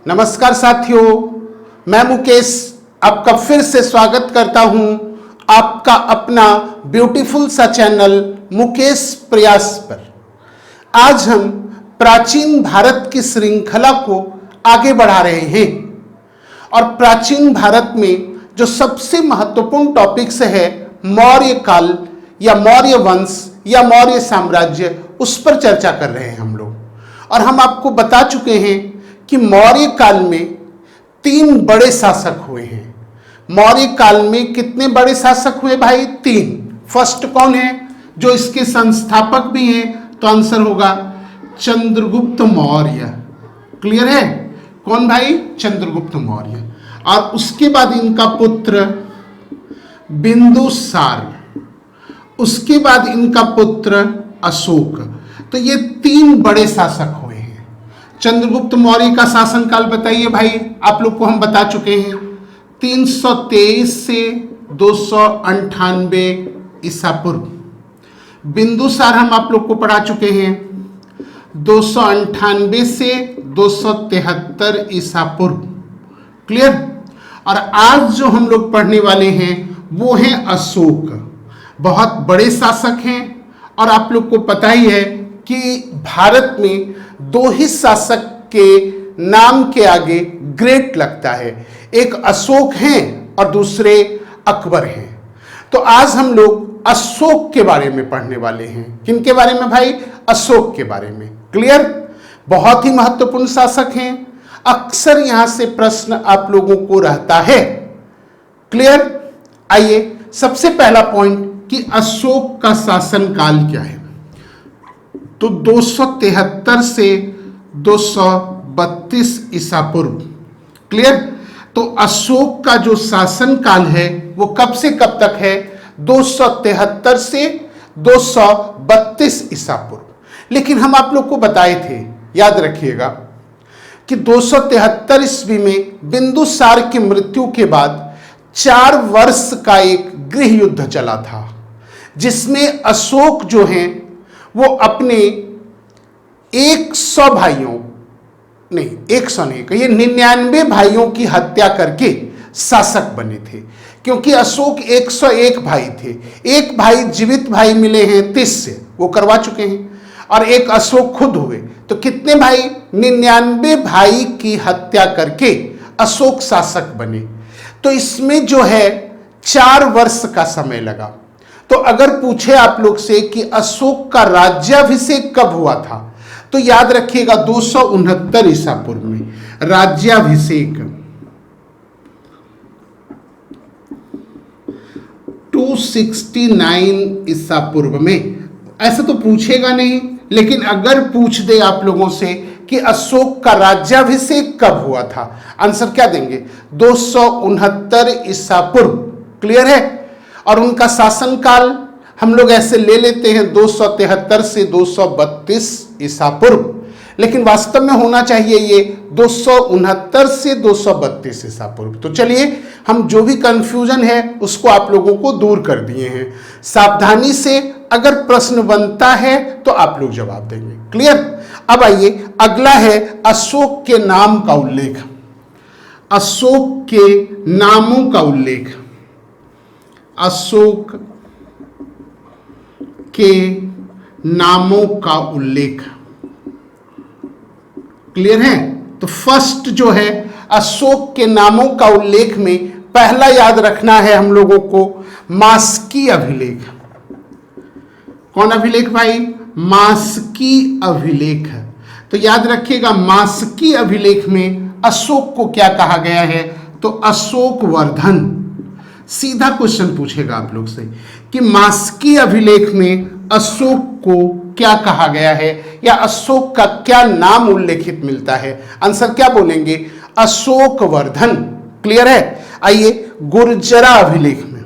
नमस्कार साथियों, मैं मुकेश आपका फिर से स्वागत करता हूं आपका अपना ब्यूटीफुल सा चैनल मुकेश प्रयास पर। आज हम प्राचीन भारत की श्रृंखला को आगे बढ़ा रहे हैं और प्राचीन भारत में जो सबसे महत्वपूर्ण टॉपिक्स है मौर्य काल या मौर्य वंश या मौर्य साम्राज्य, उस पर चर्चा कर रहे हैं हम लोग। और हम आपको बता चुके हैं कि मौर्य काल में 3 बड़े शासक हुए हैं। मौर्य काल में कितने बड़े शासक हुए भाई? 3। फर्स्ट कौन है जो इसके संस्थापक भी हैं? तो आंसर होगा चंद्रगुप्त मौर्य। क्लियर है? कौन भाई? चंद्रगुप्त मौर्य। और उसके बाद इनका पुत्र बिंदुसार, उसके बाद इनका पुत्र अशोक। तो ये 3 बड़े शासक हुए हैं। चंद्रगुप्त मौर्य का शासनकाल बताइए भाई, आप लोग को हम बता चुके हैं 323 से 298 ईसा पूर्व। बिंदुसार हम आप लोग को पढ़ा चुके हैं 298 से 273 ईसा पूर्व। क्लियर? और आज जो हम लोग पढ़ने वाले हैं वो है अशोक। बहुत बड़े शासक हैं और आप लोग को पता ही है कि भारत में 2 ही शासक के नाम के आगे ग्रेट लगता है, एक अशोक हैं और दूसरे अकबर हैं। तो आज हम लोग अशोक के बारे में पढ़ने वाले हैं। किनके बारे में भाई? अशोक के बारे में। क्लियर? बहुत ही महत्वपूर्ण शासक हैं। अक्सर यहां से प्रश्न आप लोगों को रहता है। क्लियर? आइए, सबसे पहला पॉइंट कि अशोक का शासनकाल क्या है। तो 273 से 232 ईसा पूर्व। क्लियर? तो अशोक का जो शासनकाल है वो कब से कब तक है? 273 से 232 ईसा पूर्व। लेकिन हम आप लोग को बताए थे, याद रखिएगा, कि 273 ईस्वी में बिंदुसार की मृत्यु के बाद 4 वर्ष का एक गृह युद्ध चला था, जिसमें अशोक जो हैं वो अपने 100 भाइयों, नहीं 100 नहीं कहिए, 99 भाइयों की हत्या करके शासक बने थे। क्योंकि अशोक 101 भाई थे। एक भाई जीवित भाई मिले हैं 30 से, वो करवा चुके हैं, और एक अशोक खुद हुए। तो कितने भाई? 99 भाई की हत्या करके अशोक शासक बने। तो इसमें जो है 4 वर्ष का समय लगा। तो अगर पूछे आप लोग से कि अशोक का राज्याभिषेक कब हुआ था, तो याद रखिएगा 269 ईसा पूर्व में राज्याभिषेक। 269 ईसा पूर्व में। ऐसा तो पूछेगा नहीं, लेकिन अगर पूछ दे आप लोगों से कि अशोक का राज्याभिषेक कब हुआ था, आंसर क्या देंगे? 269 ईसा पूर्व। क्लियर है? और उनका शासनकाल हम लोग ऐसे ले लेते हैं 273 से 232 ईसा पूर्व, लेकिन वास्तव में होना चाहिए ये 269 से 232 ईसा पूर्व। तो चलिए, हम जो भी कंफ्यूजन है उसको आप लोगों को दूर कर दिए हैं। सावधानी से अगर प्रश्न बनता है तो आप लोग जवाब देंगे। क्लियर? अब आइए, अगला है अशोक के नाम का उल्लेख। अशोक के नामों का उल्लेख। अशोक के नामों का उल्लेख। क्लियर है? तो फर्स्ट जो है अशोक के नामों का उल्लेख में पहला याद रखना है हम लोगों को मास्की अभिलेख। कौन अभिलेख भाई? मास्की अभिलेख। तो याद रखिएगा, मास्की अभिलेख में अशोक को क्या कहा गया है? तो अशोक वर्धन। सीधा क्वेश्चन पूछेगा आप लोग से कि मास्की अभिलेख में अशोक को क्या कहा गया है, या अशोक का क्या नाम उल्लेखित मिलता है? आंसर क्या बोलेंगे? अशोक वर्धन। क्लियर है? आइए, गुर्जरा अभिलेख में।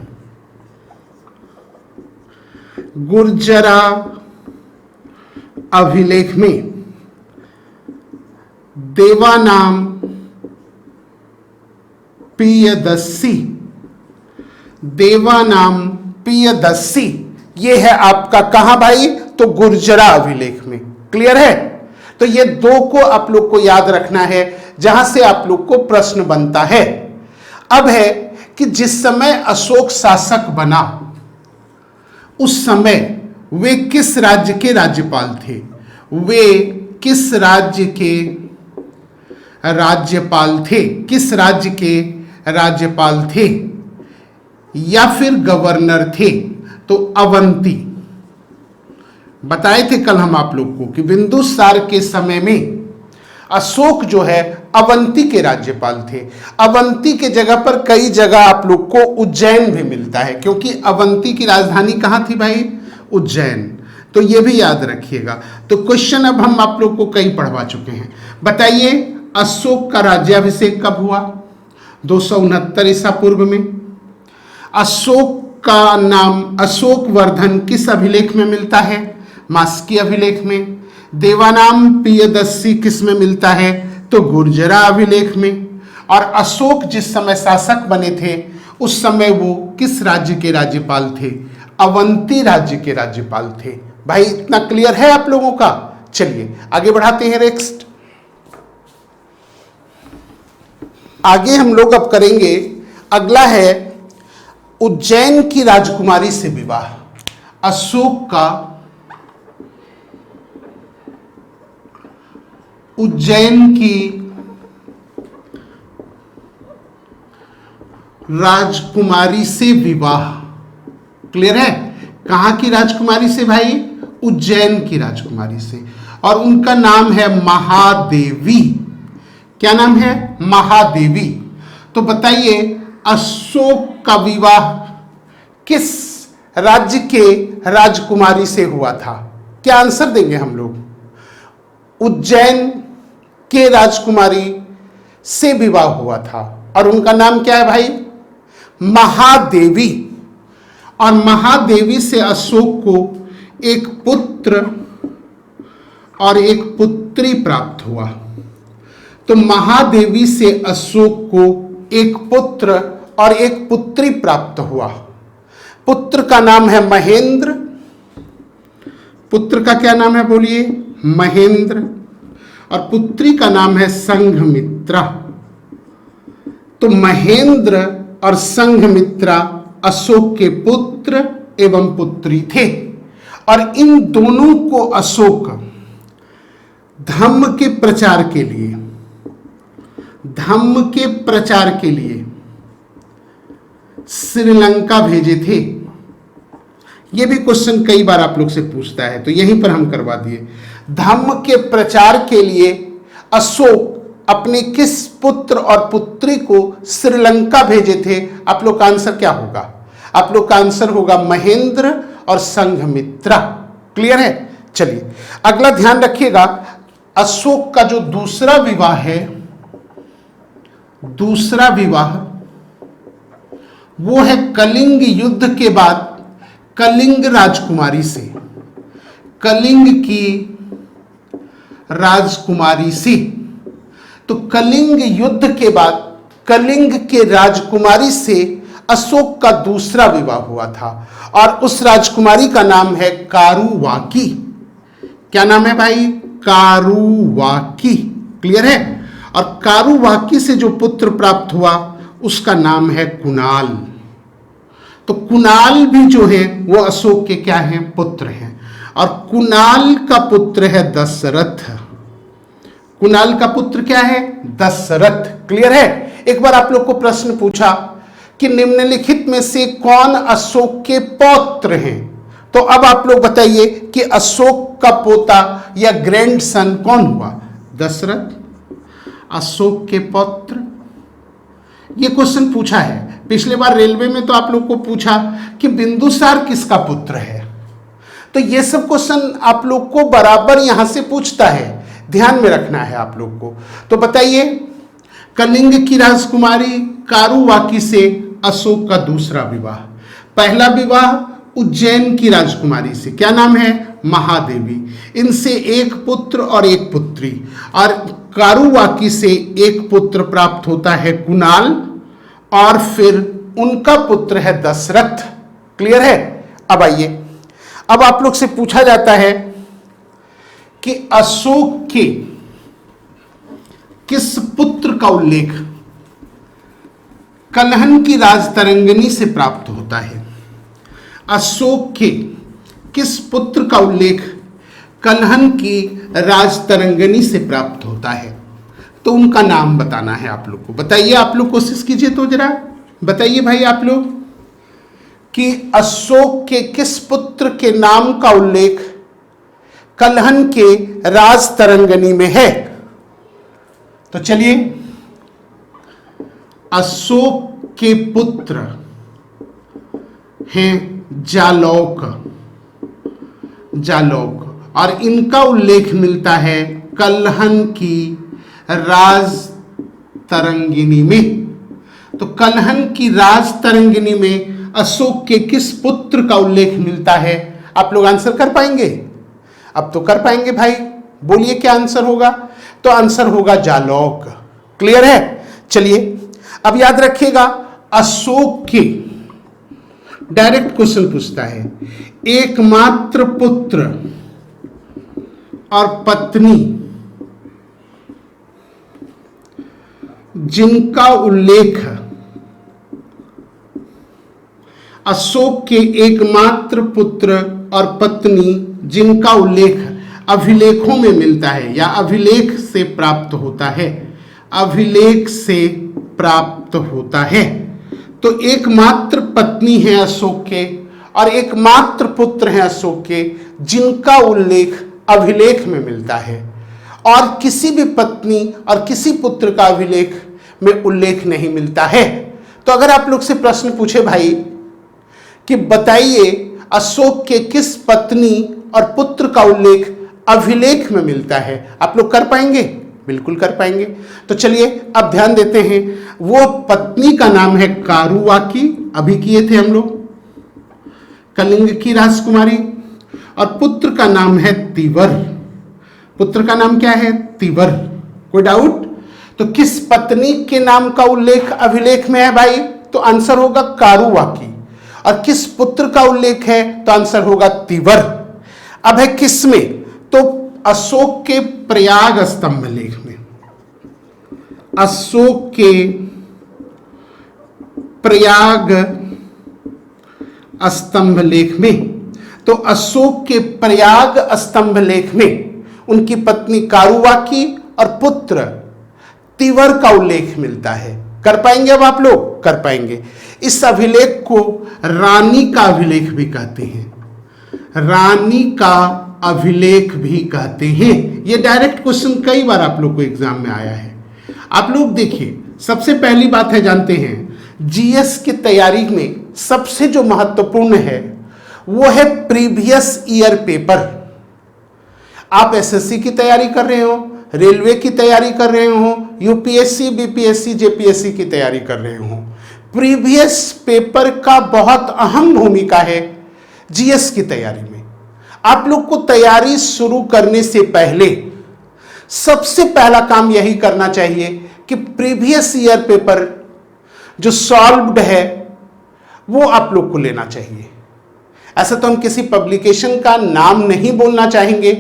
गुर्जरा अभिलेख में देवानाम प्रियदर्शी। देवानाम प्रियदर्शी, ये है आपका कहां भाई? तो गुर्जरा अभिलेख में। क्लियर है? तो ये 2 को आप लोग को याद रखना है। जहां से आप लोग को प्रश्न बनता है। अब है कि जिस समय अशोक शासक बना उस समय वे किस राज्य के राज्यपाल थे? वे किस राज्य के राज्यपाल थे? किस राज्य के राज्यपाल थे या फिर गवर्नर थे? तो अवंती। बताए थे कल हम आप लोग को कि बिंदुसार के समय में अशोक जो है अवंती के राज्यपाल थे। अवंती के जगह पर कई जगह आप लोग को उज्जैन भी मिलता है, क्योंकि अवंती की राजधानी कहां थी भाई? उज्जैन। तो ये भी याद रखिएगा। तो क्वेश्चन अब हम आप लोग को कई पढ़वा चुके हैं। बताइए अशोक का राज्याभिषेक कब हुआ? 269 ईसा पूर्व में। अशोक का नाम अशोक वर्धन किस अभिलेख में मिलता है? मास्की अभिलेख में। देवानाम प्रियदर्शी किस में मिलता है? तो गुर्जरा अभिलेख में। और अशोक जिस समय शासक बने थे उस समय वो किस राज्य के राज्यपाल थे? अवंती राज्य के राज्यपाल थे। भाई इतना क्लियर है आप लोगों का? चलिए आगे बढ़ाते हैं। नेक्स्ट आगे हम लोग अब करेंगे, अगला है उज्जैन की राजकुमारी से विवाह। अशोक का उज्जैन की राजकुमारी से विवाह। क्लियर है? कहां की राजकुमारी से भाई? उज्जैन की राजकुमारी से। और उनका नाम है महादेवी। क्या नाम है? महादेवी। तो बताइए अशोक का विवाह किस राज्य के राजकुमारी से हुआ था? क्या आंसर देंगे हम लोग? उज्जैन के राजकुमारी से विवाह हुआ था और उनका नाम क्या है भाई? महादेवी। और महादेवी से अशोक को एक पुत्र और एक पुत्री प्राप्त हुआ। तो महादेवी से अशोक को एक पुत्र और एक पुत्री प्राप्त हुआ। पुत्र का नाम है महेंद्र। पुत्र का क्या नाम है बोलिए? महेंद्र। और पुत्री का नाम है संघमित्रा। तो महेंद्र और संघमित्रा अशोक के पुत्र एवं पुत्री थे। और इन दोनों को अशोक धम्म के प्रचार के लिए श्रीलंका भेजे थे। यह भी क्वेश्चन कई बार आप लोग से पूछता है, तो यहीं पर हम करवा दिए। धम्म के प्रचार के लिए अशोक अपने किस पुत्र और पुत्री को श्रीलंका भेजे थे? आप लोग का आंसर क्या होगा? आप लोग का आंसर होगा महेंद्र और संघमित्रा। क्लियर है? चलिए अगला ध्यान रखिएगा। अशोक का जो दूसरा विवाह है, दूसरा विवाह वो है कलिंग युद्ध के बाद कलिंग राजकुमारी से। कलिंग की राजकुमारी से। तो कलिंग युद्ध के बाद कलिंग के राजकुमारी से अशोक का दूसरा विवाह हुआ था और उस राजकुमारी का नाम है कारुवाकी। क्या नाम है भाई? कारुवाकी। क्लियर है? और कारुवाकी से जो पुत्र प्राप्त हुआ उसका नाम है कुणाल। तो कुणाल भी जो है वो अशोक के क्या हैं? पुत्र हैं। और कुणाल का पुत्र है दशरथ। कुणाल का पुत्र क्या है? दशरथ। क्लियर है? एक बार आप लोग को प्रश्न पूछा कि निम्नलिखित में से कौन अशोक के पौत्र हैं, तो अब आप लोग बताइए कि अशोक का पोता या ग्रैंडसन कौन हुआ? दशरथ। अशोक के पौत्र। ये क्वेश्चन पूछा है पिछले बार रेलवे में, तो आप लोग को पूछा कि बिंदुसार किसका पुत्र है। तो ये सब क्वेश्चन आप लोग को बराबर यहां से पूछता है, ध्यान में रखना है आप लोग को। तो बताइए कलिंग की राजकुमारी कारुवाकी से अशोक का दूसरा विवाह। पहला विवाह उज्जैन की राजकुमारी से। क्या नाम है? महादेवी। इनसे एक पुत्र और एक पुत्री। और कारुवाकी से एक पुत्र प्राप्त होता है कुणाल और फिर उनका पुत्र है दशरथ। क्लियर है? अब आइए, अब आप लोग से पूछा जाता है कि अशोक के किस पुत्र का उल्लेख कलहन की राजतरंगिणी से प्राप्त होता है? अशोक के किस पुत्र का उल्लेख कलहन की राजतरंगिणी से प्राप्त होता है? तो उनका नाम बताना है आप लोग को। बताइए, आप लोग कोशिश कीजिए तो जरा बताइए भाई आप लोग कि अशोक के किस पुत्र के नाम का उल्लेख कलहन के राजतरंगिणी में है? तो चलिए, अशोक के पुत्र हैं जालौक, जालौक, और इनका उल्लेख मिलता है कलहन की राजतरंगिणी में। तो कलहन की राजतरंगिणी में अशोक के किस पुत्र का उल्लेख मिलता है? आप लोग आंसर कर पाएंगे? अब तो कर पाएंगे भाई, बोलिए क्या आंसर होगा? तो आंसर होगा जालौक। क्लियर है? चलिए अब याद रखिएगा, अशोक के डायरेक्ट क्वेश्चन पूछता है, एकमात्र पुत्र और पत्नी जिनका उल्लेख, अशोक के एकमात्र पुत्र और पत्नी जिनका उल्लेख अभिलेखों में मिलता है या अभिलेख से प्राप्त होता है, अभिलेख से प्राप्त होता है। तो एकमात्र पत्नी है अशोक के और एकमात्र पुत्र हैं अशोक के जिनका उल्लेख अभिलेख में मिलता है, और किसी भी पत्नी और किसी पुत्र का अभिलेख में उल्लेख नहीं मिलता है। तो अगर आप लोग से प्रश्न पूछे भाई कि बताइए अशोक के किस पत्नी और पुत्र का उल्लेख अभिलेख में मिलता है, आप लोग कर पाएंगे? बिल्कुल कर पाएंगे। तो चलिए अब ध्यान देते हैं, वो पत्नी का नाम है कारुवाकी, अभी किए थे हम लोग, कलिंग की राजकुमारी, और पुत्र का नाम है तिवर। पुत्र का नाम क्या है? तिवर। कोई डाउट? तो किस पत्नी के नाम का उल्लेख अभिलेख में है भाई? तो आंसर होगा कारुवाकी। और किस पुत्र का उल्लेख है? तो आंसर होगा तिवर। अब है किस में? तो अशोक के प्रयाग स्तंभ लेख में, अशोक के प्रयाग स्तंभ लेख में। तो अशोक के प्रयाग स्तंभ लेख में उनकी पत्नी कारुवाकी और पुत्र तिवर का उल्लेख मिलता है। कर पाएंगे अब आप लोग? कर पाएंगे। इस अभिलेख को रानी का अभिलेख भी कहते हैं, रानी का अभिलेख भी कहते हैं। यह डायरेक्ट क्वेश्चन कई बार आप लोग को एग्जाम में आया है। आप लोग देखिए, सबसे पहली बात है, जानते हैं जीएस की तैयारी में सबसे जो महत्वपूर्ण है वो है प्रीवियस ईयर पेपर। आप एसएससी की तैयारी कर रहे हो, रेलवे की तैयारी कर रहे हो, यूपीएससी, बीपीएससी, जेपीएससी की तैयारी कर रहे हो, प्रीवियस पेपर का बहुत अहम भूमिका है जीएस की तैयारी में। आप लोग को तैयारी शुरू करने से पहले सबसे पहला काम यही करना चाहिए कि प्रीवियस ईयर पेपर जो सॉल्व्ड है वो आप लोग को लेना चाहिए। ऐसा तो हम किसी पब्लिकेशन का नाम नहीं बोलना चाहेंगे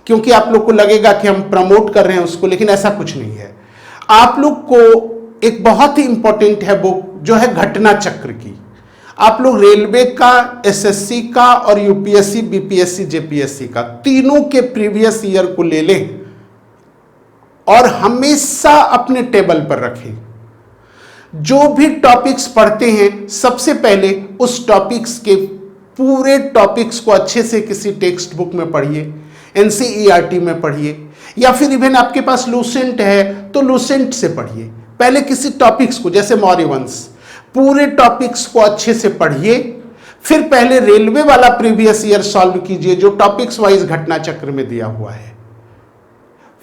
क्योंकि आप लोग को लगेगा कि हम प्रमोट कर रहे हैं उसको, लेकिन ऐसा कुछ नहीं है। आप लोग को एक बहुत ही इंपॉर्टेंट है बुक जो है घटना चक्र की। आप लोग रेलवे का, एसएससी का और यूपीएससी, बीपीएससी, जेपीएससी का तीनों के प्रीवियस ईयर को ले लें और हमेशा अपने टेबल पर रखें। जो भी टॉपिक्स पढ़ते हैं सबसे पहले उस टॉपिक्स के पूरे टॉपिक्स को अच्छे से किसी टेक्स्ट बुक में पढ़िए, एनसीईआरटी में पढ़िए, या फिर इवन आपके पास लूसेंट है तो लूसेंट से पढ़िए। पहले किसी टॉपिक्स को, जैसे मौर्य वंश, पूरे टॉपिक्स को अच्छे से पढ़िए। फिर पहले रेलवे वाला प्रीवियस ईयर सॉल्व कीजिए जो टॉपिक्स वाइज घटना चक्र में दिया हुआ है।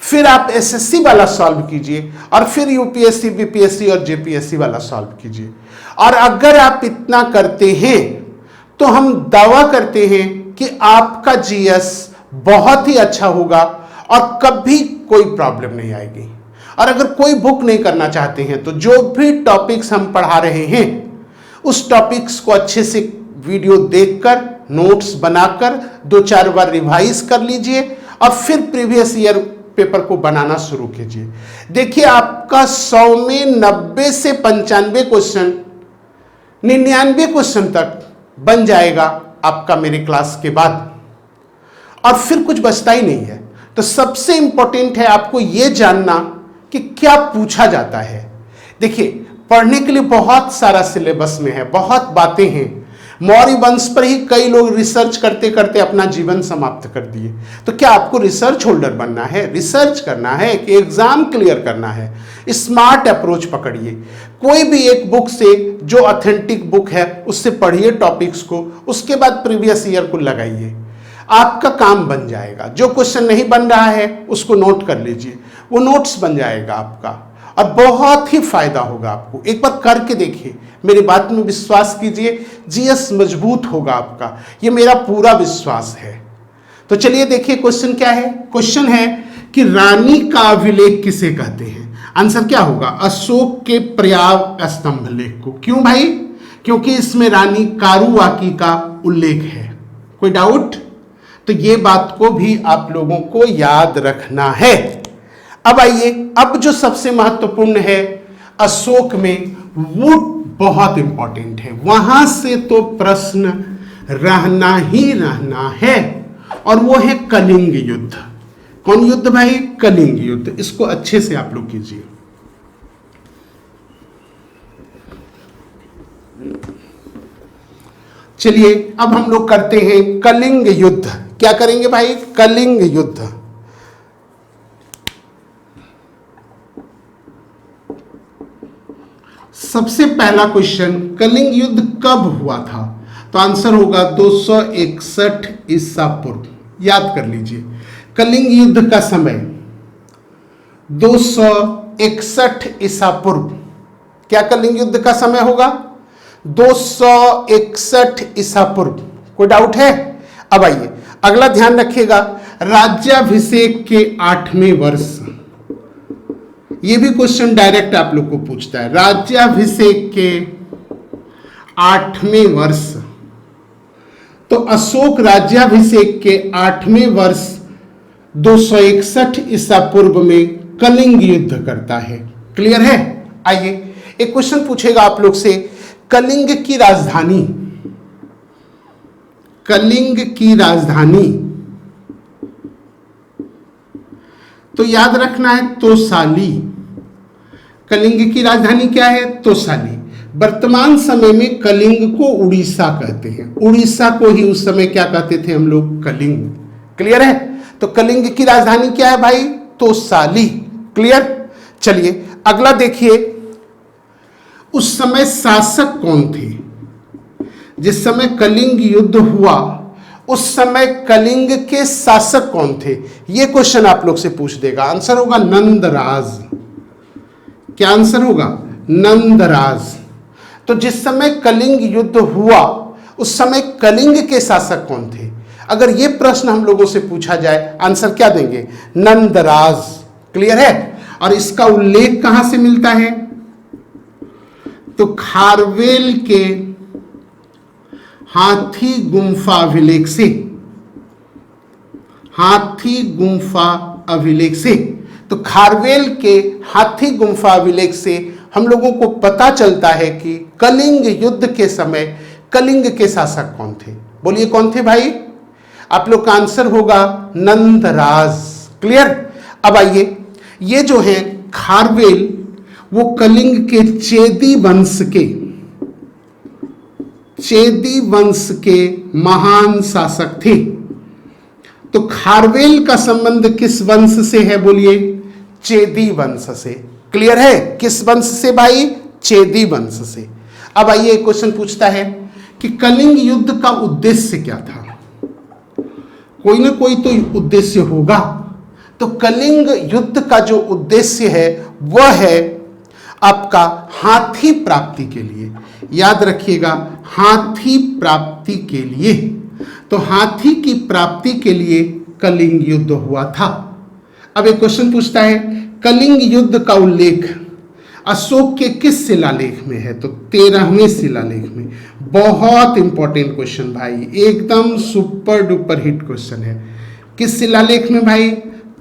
फिर आप एसएससी वाला सॉल्व कीजिए और फिर यूपीएससी, बीपीएससी और जेपीएससी वाला सॉल्व कीजिए। और अगर आप इतना करते हैं तो हम दावा करते हैं कि आपका जीएस बहुत ही अच्छा होगा और कभी कोई प्रॉब्लम नहीं आएगी। और अगर कोई बुक नहीं करना चाहते हैं तो जो भी टॉपिक्स हम पढ़ा रहे हैं उस टॉपिक्स को अच्छे से वीडियो देखकर, नोट्स बनाकर 2-4 बार रिवाइज कर लीजिए और फिर प्रीवियस ईयर पेपर को बनाना शुरू कीजिए। देखिए आपका 100 में 90 से 95 क्वेश्चन, 99 क्वेश्चन तक बन जाएगा आपका मेरे क्लास के बाद, और फिर कुछ बचता ही नहीं है। तो सबसे इंपॉर्टेंट है आपको यह जानना कि क्या पूछा जाता है। देखिए पढ़ने के लिए बहुत सारा सिलेबस में है, बहुत बातें हैं। मौर्य वंश पर ही कई लोग रिसर्च करते करते अपना जीवन समाप्त कर दिए। तो क्या आपको रिसर्च होल्डर बनना है, रिसर्च करना है कि एग्जाम क्लियर करना है? स्मार्ट अप्रोच पकड़िए। कोई भी एक बुक से जो ऑथेंटिक बुक है उससे पढ़िए टॉपिक्स को, उसके बाद प्रीवियस ईयर को लगाइए, आपका काम बन जाएगा। जो क्वेश्चन नहीं बन रहा है उसको नोट कर लीजिए, वो नोट्स बन जाएगा आपका, और बहुत ही फायदा होगा आपको। एक बार करके देखिए, मेरी बात में विश्वास कीजिए, जीएस मजबूत होगा आपका, ये मेरा पूरा विश्वास है। तो चलिए देखिए क्वेश्चन क्या है। क्वेश्चन है कि रानी का अभिलेख किसे कहते हैं? आंसर क्या होगा? अशोक के पर्याय स्तंभ लेख को। क्यों भाई? क्योंकि इसमें रानी कारुवाकी का उल्लेख है। कोई डाउट? तो ये बात को भी आप लोगों को याद रखना है। अब आइए, अब जो सबसे महत्वपूर्ण है अशोक में, वो बहुत इंपॉर्टेंट है, वहां से तो प्रश्न रहना ही रहना है, और वो है कलिंग युद्ध। कौन युद्ध भाई? कलिंग युद्ध। इसको अच्छे से आप लोग कीजिए। चलिए अब हम लोग करते हैं कलिंग युद्ध। क्या करेंगे भाई? कलिंग युद्ध। सबसे पहला क्वेश्चन, कलिंग युद्ध कब हुआ था? तो आंसर होगा 261 ईसा पूर्व। याद कर लीजिए, कलिंग युद्ध का समय 261 ईसा पूर्व। क्या कलिंग युद्ध का समय होगा? 261 ईसा पूर्व। कोई डाउट है? अब आइए अगला ध्यान रखिएगा, राज्याभिषेक के 8वें वर्ष। ये भी क्वेश्चन डायरेक्ट आप लोग को पूछता है। राज्याभिषेक के 8वें वर्ष, तो अशोक राज्याभिषेक के 8वें वर्ष 261 ईसा पूर्व में कलिंग युद्ध करता है। क्लियर है? आइए एक क्वेश्चन पूछेगा आप लोग से, कलिंग की राजधानी, कलिंग की राजधानी, तो याद रखना है तोसाली। कलिंग की राजधानी क्या है? तोसाली। वर्तमान समय में कलिंग को उड़ीसा कहते हैं। उड़ीसा को ही उस समय क्या कहते थे हम लोग? कलिंग। क्लियर है? तो कलिंग की राजधानी क्या है भाई? तोसाली। क्लियर? चलिए अगला देखिए, उस समय शासक कौन थे? जिस समय कलिंग युद्ध हुआ उस समय कलिंग के शासक कौन थे? यह क्वेश्चन आप लोग से पूछ देगा। आंसर होगा नंदराज। क्या आंसर होगा? नंदराज। तो जिस समय कलिंग युद्ध हुआ उस समय कलिंग के शासक कौन थे? अगर यह प्रश्न हम लोगों से पूछा जाए, आंसर क्या देंगे? नंदराज। क्लियर है? और इसका उल्लेख कहां से मिलता है? तो खारवेल के हाथी गुम्फा अभिलेख से। हाथी गुम्फा अभिलेख से, तो खारवेल के हाथी गुम्फा अभिलेख से हम लोगों को पता चलता है कि कलिंग युद्ध के समय कलिंग के शासक कौन थे। बोलिए कौन थे भाई? आप लोग का आंसर होगा नंदराज। क्लियर? अब आइए, ये जो है खारवेल, वो कलिंग के चेदी वंश के महान शासक थे। तो खारवेल का संबंध किस वंश से है? बोलिए, चेदी वंश से। क्लियर है? किस वंश से भाई? चेदी वंश से। अब आइए क्वेश्चन पूछता है कि कलिंग युद्ध का उद्देश्य क्या था? कोई ना कोई तो उद्देश्य होगा। तो कलिंग युद्ध का जो उद्देश्य है वह है आपका हाथी प्राप्ति के लिए। याद रखिएगा, हाथी प्राप्ति के लिए। तो हाथी की प्राप्ति के लिए कलिंग युद्ध हुआ था। अब एक क्वेश्चन पूछता है, कलिंग युद्ध का उल्लेख अशोक के किस शिलालेख में है? तो 13वें शिलालेख में। बहुत इंपॉर्टेंट क्वेश्चन भाई, एकदम सुपर डुपर हिट क्वेश्चन है। किस शिलालेख में भाई?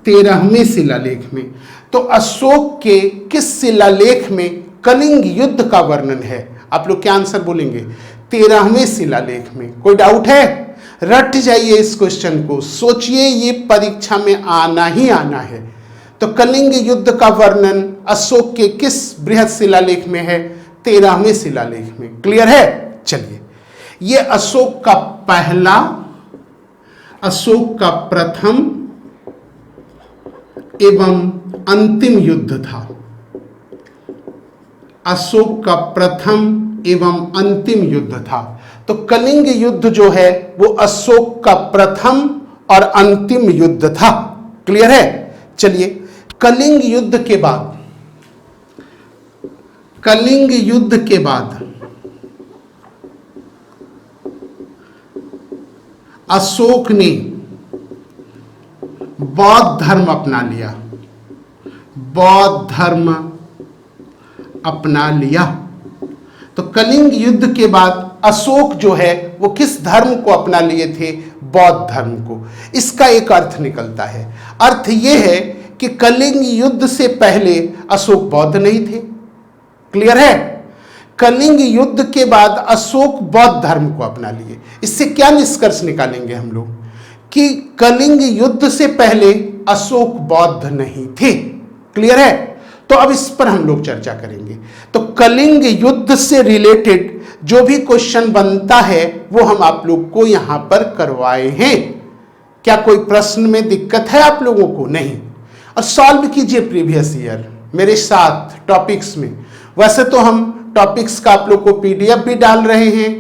13वें शिलालेख में। तो अशोक के किस शिलालेख में कलिंग युद्ध का वर्णन है? आप लोग क्या आंसर बोलेंगे? 13वें शिलालेख में। कोई डाउट है? रट जाइए इस क्वेश्चन को, सोचिए, ये परीक्षा में आना ही आना है। तो कलिंग युद्ध का वर्णन अशोक के किस बृहद शिलालेख में है? 13वें शिलालेख में। क्लियर है? चलिए, ये अशोक का पहला, अशोक का प्रथम एवं अंतिम युद्ध था। अशोक का प्रथम एवं अंतिम युद्ध था। तो कलिंग युद्ध जो है वो अशोक का प्रथम और अंतिम युद्ध था। क्लियर है? चलिए, कलिंग युद्ध के बाद, कलिंग युद्ध के बाद अशोक ने बौद्ध धर्म अपना लिया। बौद्ध धर्म अपना लिया। तो कलिंग युद्ध के बाद अशोक जो है वो किस धर्म को अपना लिए थे? बौद्ध धर्म को। इसका एक अर्थ निकलता है। अर्थ यह है कि कलिंग युद्ध से पहले अशोक बौद्ध नहीं थे। क्लियर है? कलिंग युद्ध के बाद अशोक बौद्ध धर्म को अपना लिए। इससे क्या निष्कर्ष निकालेंगे हम लोग? कि कलिंग युद्ध से पहले अशोक बौद्ध नहीं थे। क्लियर है? तो अब इस पर हम लोग चर्चा करेंगे। तो कलिंग युद्ध से रिलेटेड जो भी क्वेश्चन बनता है वो हम आप लोग को यहां पर करवाए हैं। क्या कोई प्रश्न में दिक्कत है आप लोगों को? नहीं। और सॉल्व कीजिए प्रीवियस ईयर मेरे साथ टॉपिक्स में। वैसे तो हम टॉपिक्स का आप लोग को पीडीएफ भी डाल रहे हैं,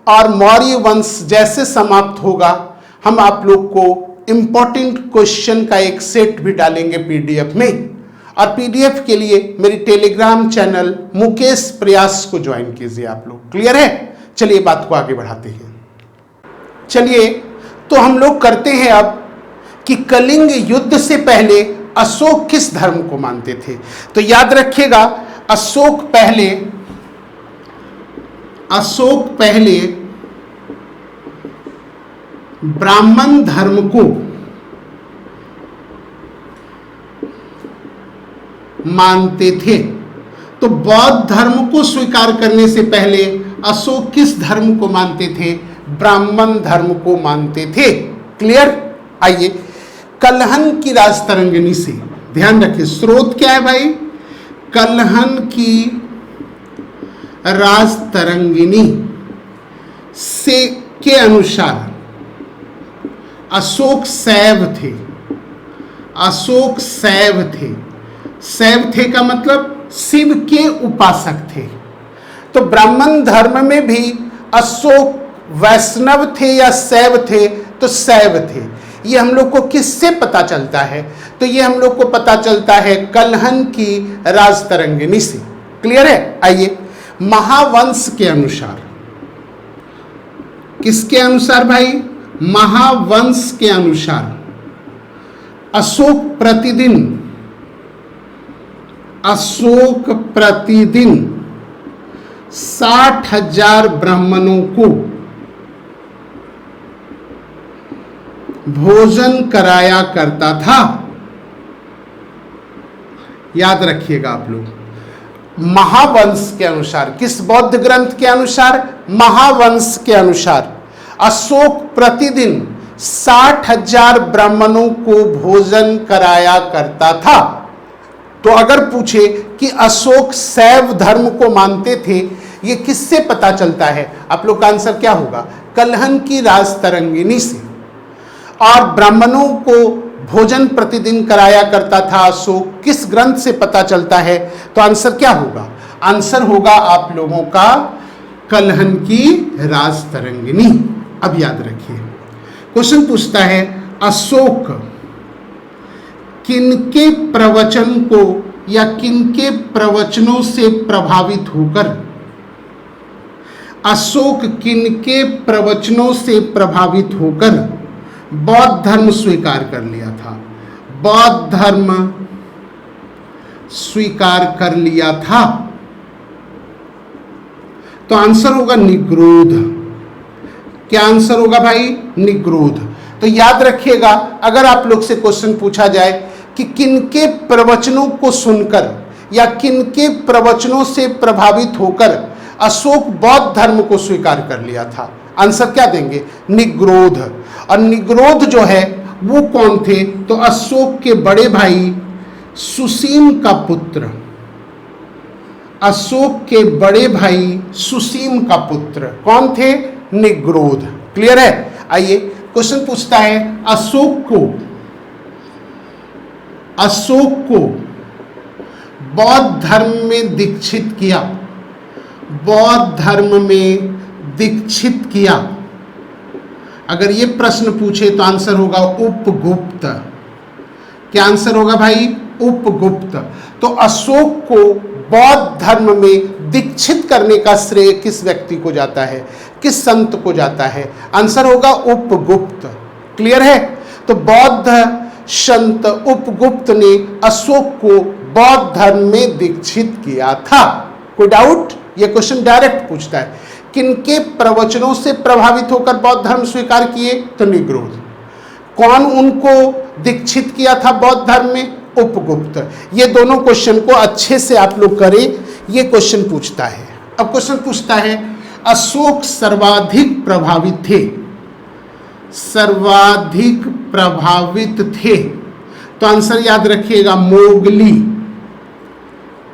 और मौर्य वंश जैसे समाप्त होगा हम आप लोग को इंपॉर्टेंट क्वेश्चन का एक सेट भी डालेंगे पीडीएफ में। और पीडीएफ के लिए मेरी टेलीग्राम चैनल मुकेश प्रयास को ज्वाइन कीजिए आप लोग। क्लियर है? चलिए बात को आगे बढ़ाते हैं। चलिए, तो हम लोग करते हैं अब कि कलिंग युद्ध से पहले अशोक किस धर्म को मानते थे। तो याद रखिएगा, अशोक पहले ब्राह्मण धर्म को मानते थे। तो बौद्ध धर्म को स्वीकार करने से पहले अशोक किस धर्म को मानते थे? ब्राह्मण धर्म को मानते थे। क्लियर? आइए, कलहन की राजतरंगिणी से ध्यान रखिए। स्रोत क्या है भाई? कलहन की राजतरंगिणी से के अनुसार अशोक शैव थे। अशोक शैव थे। शैव थे का मतलब शिव के उपासक थे। तो ब्राह्मण धर्म में भी अशोक वैष्णव थे या शैव थे? तो शैव थे। ये हम लोग को किससे पता चलता है? तो ये हम लोग को पता चलता है कलहन की राजतरंगिणी से। क्लियर है? आइए, महावंश के अनुसार, किसके अनुसार भाई? महावंश के अनुसार अशोक प्रतिदिन 60,000 ब्राह्मणों को भोजन कराया करता था। याद रखिएगा आप लोग, महावंश के अनुसार, किस बौद्ध ग्रंथ के अनुसार? महावंश के अनुसार अशोक प्रतिदिन 60,000 ब्राह्मणों को भोजन कराया करता था। तो अगर पूछे कि अशोक शैव धर्म को मानते थे, ये किससे पता चलता है? आप लोग का आंसर क्या होगा? कलहन की राजतरंगिणी से। और ब्राह्मणों को भोजन प्रतिदिन कराया करता था अशोक, किस ग्रंथ से पता चलता है? तो आंसर क्या होगा? आंसर होगा आप लोगों का कलहन की राजतरंगिणी। अब याद रखिए, क्वेश्चन पूछता है अशोक किनके प्रवचन को या किनके प्रवचनों से प्रभावित होकर, अशोक किनके प्रवचनों से प्रभावित होकर बौद्ध धर्म स्वीकार कर लिया था? बौद्ध धर्म स्वीकार कर लिया था। तो आंसर होगा निग्रोध। क्या आंसर होगा भाई? निग्रोध। तो याद रखिएगा, अगर आप लोग से क्वेश्चन पूछा जाए कि किनके प्रवचनों को सुनकर या किनके प्रवचनों से प्रभावित होकर अशोक बौद्ध धर्म को स्वीकार कर लिया था, आंसर क्या देंगे? निग्रोध। और निग्रोध जो है वो कौन थे? तो अशोक के बड़े भाई सुसीम का पुत्र, अशोक के बड़े भाई सुसीम का पुत्र कौन थे? निग्रोध। क्लियर है? आइए क्वेश्चन पूछता है, अशोक को बौद्ध धर्म में दीक्षित किया, बौद्ध धर्म में दीक्षित किया। अगर ये प्रश्न पूछे तो आंसर होगा उपगुप्त। क्या आंसर होगा भाई? उपगुप्त। तो अशोक को बौद्ध धर्म में दीक्षित करने का श्रेय किस व्यक्ति को जाता है, किस संत को जाता है? आंसर होगा उपगुप्त। क्लियर है? तो बौद्ध संत उपगुप्त ने अशोक को बौद्ध धर्म में दीक्षित किया था। कोई डाउट? यह क्वेश्चन डायरेक्ट पूछता है, किनके प्रवचनों से प्रभावित होकर बौद्ध धर्म स्वीकार किए? तो निग्रोध। कौन उनको दीक्षित किया था बौद्ध धर्म में? उपगुप्त। ये दोनों क्वेश्चन को अच्छे से आप लोग करें, ये क्वेश्चन पूछता है। अब क्वेश्चन पूछता है, अशोक सर्वाधिक प्रभावित थे, सर्वाधिक प्रभावित थे, तो आंसर याद रखिएगा मोगली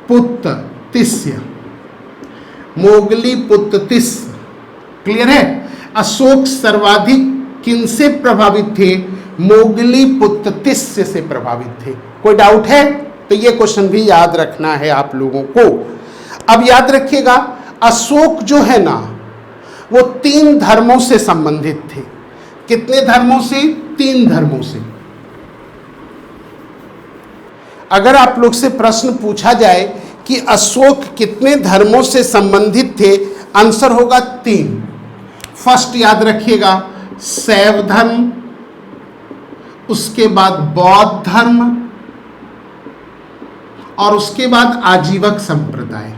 पुत्र तिस्य, मोगली पुत्र तिस्य। क्लियर है? अशोक सर्वाधिक किनसे प्रभावित थे? मोगली पुत्र तिस्य से प्रभावित थे। कोई डाउट है? तो ये क्वेश्चन भी याद रखना है आप लोगों को। अब याद रखिएगा, अशोक जो है ना वो 3 धर्मों से संबंधित थे। कितने धर्मों से? 3 धर्मों से। अगर आप लोग से प्रश्न पूछा जाए कि अशोक कितने धर्मों से संबंधित थे, आंसर होगा 3। फर्स्ट याद रखिएगा शैव धर्म, उसके बाद बौद्ध धर्म और उसके बाद आजीवक संप्रदाय।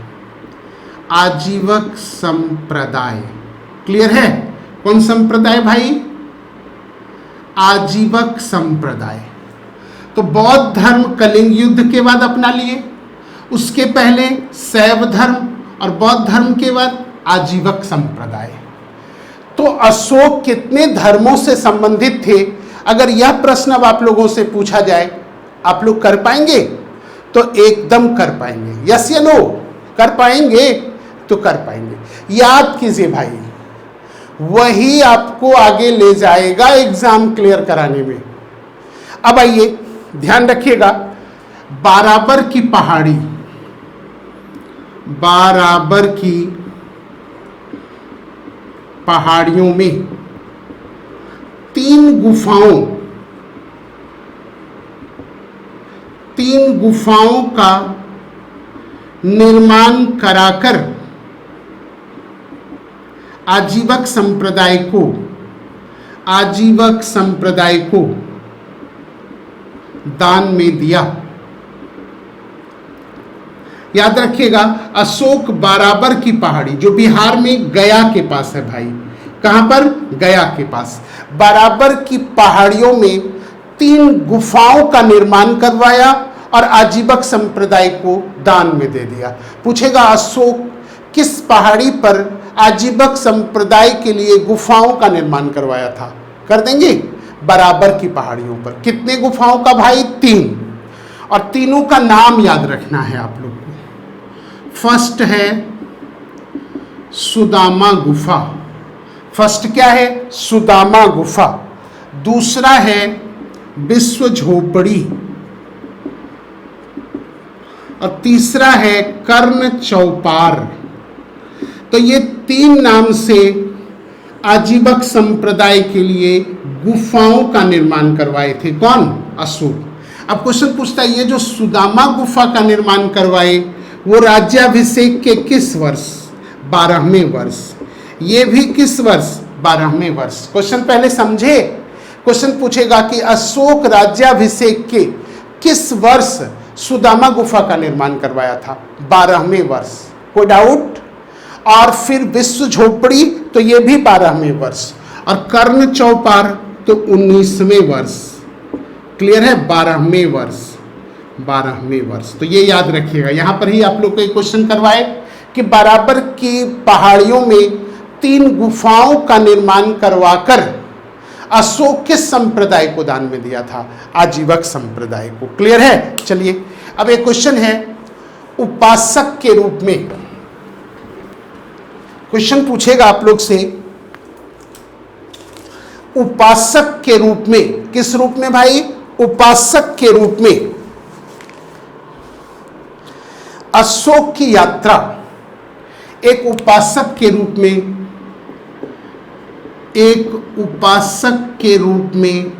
आजीवक संप्रदाय। क्लियर है? कौन संप्रदाय भाई? आजीवक संप्रदाय। तो बौद्ध धर्म कलिंग युद्ध के बाद अपना लिए, उसके पहले शैव धर्म और बौद्ध धर्म के बाद आजीवक संप्रदाय। तो अशोक कितने धर्मों से संबंधित थे? अगर यह प्रश्न अब आप लोगों से पूछा जाए, आप लोग कर पाएंगे? तो एकदम कर पाएंगे। यस या नो? कर पाएंगे? तो कर पाएंगे। याद कीजिए भाई, वही आपको आगे ले जाएगा एग्जाम क्लियर कराने में। अब आइए ध्यान रखिएगा, बाराबर की पहाड़ी, बाराबर की पहाड़ियों में 3 गुफाओं का निर्माण कराकर आजीवक संप्रदाय को दान में दिया। याद रखिएगा, अशोक बाराबर की पहाड़ी जो बिहार में गया के पास है भाई। कहां पर? गया के पास। बाराबर की पहाड़ियों में 3 गुफाओं का निर्माण करवाया और आजीवक संप्रदाय को दान में दे दिया। पूछेगा अशोक किस पहाड़ी पर आजीवक संप्रदाय के लिए गुफाओं का निर्माण करवाया था? कर देंगे? बाराबर की पहाड़ियों पर। कितने गुफाओं का भाई? 3। और तीनों का नाम याद रखना है आप लोग को। फर्स्ट है सुदामा गुफा। फर्स्ट क्या है? सुदामा गुफा। दूसरा है विश्व झोपड़ी और तीसरा है कर्ण चौपार। तो ये 3 नाम से आजीवक संप्रदाय के लिए गुफाओं का निर्माण करवाए थे। कौन? अशोक। अब क्वेश्चन पूछता है, ये जो सुदामा गुफा का निर्माण करवाए वो राज्याभिषेक के किस वर्ष? 12वें वर्ष। ये भी किस वर्ष? 12वें वर्ष। क्वेश्चन पहले समझे। क्वेश्चन पूछेगा कि अशोक राज्याभिषेक के किस वर्ष सुदामा गुफा का निर्माण करवाया था? 12वें वर्ष। कोई डाउट? और फिर विश्व झोपड़ी, तो ये भी 12वें वर्ष। और कर्ण चौपार तो 19वें वर्ष। क्लियर है? 12वें वर्ष, 12वें वर्ष। तो ये याद रखिएगा। यहां पर ही आप लोग को एक क्वेश्चन करवाए कि बराबर की पहाड़ियों में 3 गुफाओं का निर्माण करवाकर अशोक किस संप्रदाय को दान में दिया था? आजीवक संप्रदाय को। क्लियर है? चलिए अब एक क्वेश्चन है, उपासक के रूप में क्वेश्चन पूछेगा आप लोग से, उपासक के रूप में, किस रूप में भाई? उपासक के रूप में अशोक की यात्रा, एक उपासक के रूप में, एक उपासक के रूप में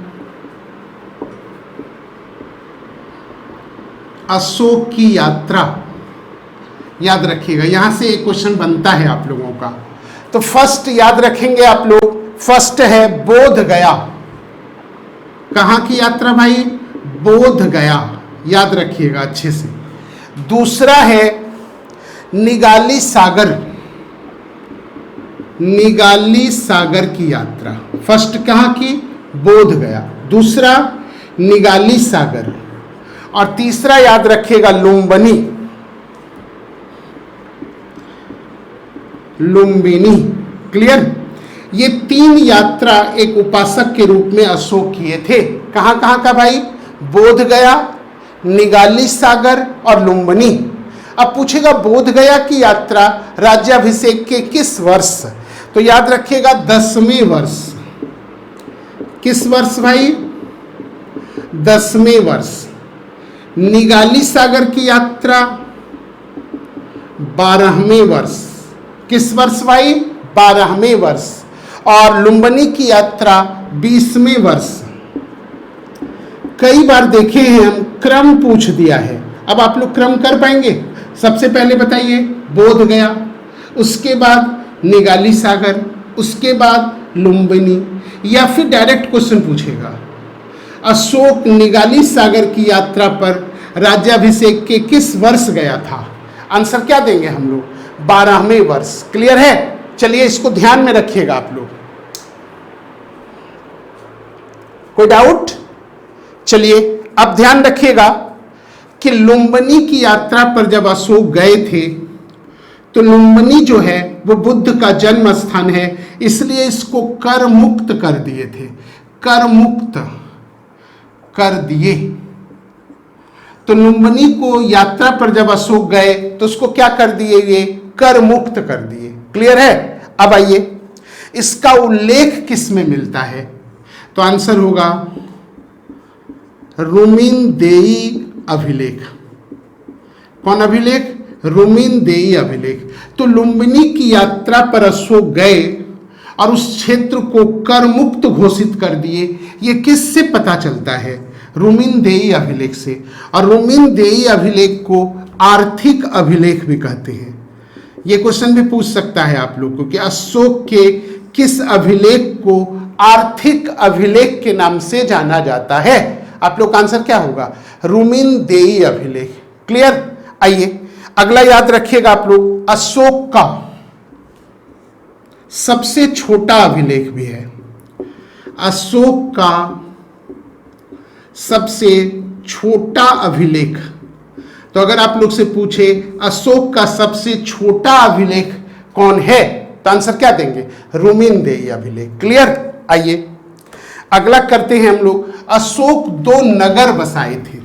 अशोक की यात्रा, याद रखिएगा। यहां से एक क्वेश्चन बनता है आप लोगों का। तो फर्स्ट याद रखेंगे आप लोग, फर्स्ट है बोध गया। कहां की यात्रा भाई? बोध गया, याद रखिएगा अच्छे से। दूसरा है निगाली सागर, निगाली सागर की यात्रा। फर्स्ट कहां की? बोध गया। दूसरा निगाली सागर, और तीसरा याद रखिएगा लुम्बिनी, लुम्बिनी। क्लियर? ये 3 यात्रा एक उपासक के रूप में अशोक किए थे। कहां कहां का भाई? बोध गया, निगाली सागर और लुम्बिनी। अब पूछेगा बोध गया की यात्रा राज्याभिषेक के किस वर्ष? तो याद रखिएगा 10वें वर्ष। किस वर्ष भाई? 10वें वर्ष। निगाली सागर की यात्रा 12वें वर्ष। किस वर्ष भाई? 12वें वर्ष। और लुम्बिनी की यात्रा 20वें वर्ष। कई बार देखे हैं हम, क्रम पूछ दिया है। अब आप लोग क्रम कर पाएंगे? सबसे पहले बताइए बोध गया, उसके बाद निगाली सागर, उसके बाद लुम्बिनी, या फिर डायरेक्ट क्वेश्चन पूछेगा अशोक निगाली सागर की यात्रा पर राज्याभिषेक के किस वर्ष गया था? आंसर क्या देंगे हम लोग? 12वें वर्ष। क्लियर है? चलिए इसको ध्यान में रखिएगा आप लोग। कोई डाउट? चलिए अब ध्यान रखिएगा कि लुम्बिनी की यात्रा पर जब अशोक गए थे तो लुम्बिनी जो है वो बुद्ध का जन्म स्थान है, इसलिए इसको कर मुक्त कर दिए थे। कर मुक्त कर दिए। तो लुम्बिनी को यात्रा पर जब अशोक गए तो उसको क्या कर दिए? ये कर मुक्त कर दिए। क्लियर है? अब आइए इसका उल्लेख किस में मिलता है? तो आंसर होगा रुमिनदेई अभिलेख। कौन अभिलेख? रुमिनदेई अभिलेख। तो लुम्बिनी की यात्रा पर अशोक गए और उस क्षेत्र को कर मुक्त घोषित कर दिए। ये किससे पता चलता है? रुमिनदेई अभिलेख से। और रुमिनदेई अभिलेख को आर्थिक अभिलेख भी कहते हैं। ये क्वेश्चन भी पूछ सकता है आप लोग को कि अशोक के किस अभिलेख को आर्थिक अभिलेख के नाम से जाना जाता है? आप लोग का आंसर क्या होगा? रुमिनदेई अभिलेख। क्लियर? आइए अगला याद रखिएगा आप लोग, अशोक का सबसे छोटा अभिलेख भी है। अशोक का सबसे छोटा अभिलेख। तो अगर आप लोग से पूछे अशोक का सबसे छोटा अभिलेख कौन है, तो आंसर क्या देंगे? रुमिनदेई अभिलेख। क्लियर? आइए अगला करते हैं हम लोग, अशोक 2 नगर बसाए थे।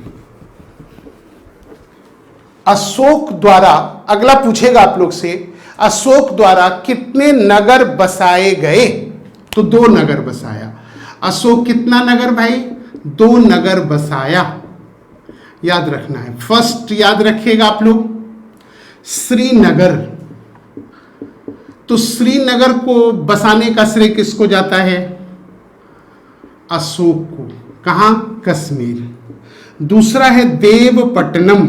अशोक द्वारा, अगला पूछेगा आप लोग से, अशोक द्वारा कितने नगर बसाए गए? तो 2 नगर बसाया। अशोक कितना नगर भाई? 2 नगर बसाया। याद रखना है। फर्स्ट याद रखिएगा आप लोग श्रीनगर। तो श्रीनगर को बसाने का श्रेय किसको जाता है? अशोक को। कहां? कश्मीर। दूसरा है देवपट्टनम।